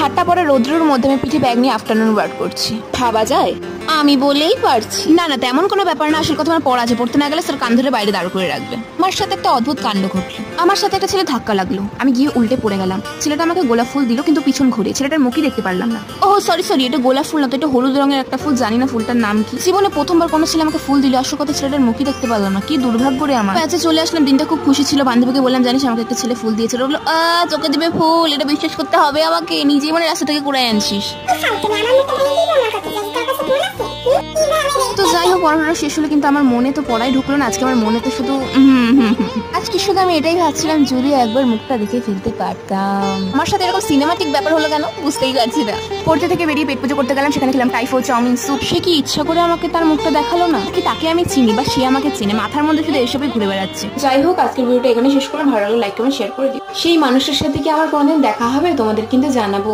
ঠাট্টা পরে রৌদ্রের মধ্যে আমি পিঠে ব্যাগ নিয়ে আফটারনুন ওয়ার্ক করছি। ভাবা যায়? আমি বলেই পারছি না। না তেমন কোনো ব্যাপার না, আসল কথা আমার পড়া আছে, পড়তে না গেলে স্যার কান ধরে বাইরে দাঁড় করে রাখবে। আমার সাথে একটা অদ্ভুত কাণ্ড ঘটলো। আমার সাথে একটা ছেলে ধাক্কা লাগলো, আমি গিয়ে উল্টে পড়ে গেলাম। ছেলেটা আমাকে গোলাপ ফুল দিল, কিন্তু পিছন ঘুরে ছেলেটার মুখই দেখতে পারলাম না। ওহ সরি, এটা গোলাপ ফুল না তো, এটা হলুদ রঙের একটা ফুল, জানি না ফুলটার নাম কি। জীবনে প্রথমবার কোনো ছেলে আমাকে ফুল দিল, আসল কথা ছেলেটার মুখই দেখতে পারলাম না। কি দুর্ভাগ্য রে আমার। প্যাচে চলে আসলাম, দিনটা খুব খুশি ছিল। বান্ধবীকে বললাম, জানিস আমাকে একটা ছেলে ফুল দিয়েছে। বললো তোকে দিবে ফুল, এটা বিশ্বাস করতে হবে আমাকে, নিজেই মানে রাস্তা থেকে কুড়াই আনছিস। তো যাই হোক, পড়াশোনা শেষ হলো, কিন্তু আমার মনে তো পড়াই ঢুকলো না। আজকে আমার মনে তো শুধু আজকে শুধু আমি এটাই ভাবছিলাম, যদি একবার মুখটা দেখে ফেলতে পারতাম। আমার সাথে এরকম সিনেমাটিক ব্যাপার হলো কেন বুঝতেই পারছি না। পড়তে থেকে বেরিয়ে পেট পুজো করতে গেলাম, সেখানে খেলাম টাইফো, চাউমিন, স্যুপ। সে কি ইচ্ছা করে আমাকে তার মুখটা দেখালো না? কি তাকে আমি চিনি বা সে আমাকে চিনে? মাথার মধ্যে শুধু এসবই ঘুরে বেড়াচ্ছে। যাই হোক, আজকের ভিডিওটা এখানে শেষ করলাম। ভালো লাগলে লাইক কমেন্ট শেয়ার করে দিও। সেই মানুষের সাথে কি আমার কোনোদিন দেখা হবে তোমাদের কিন্তু জানাবো।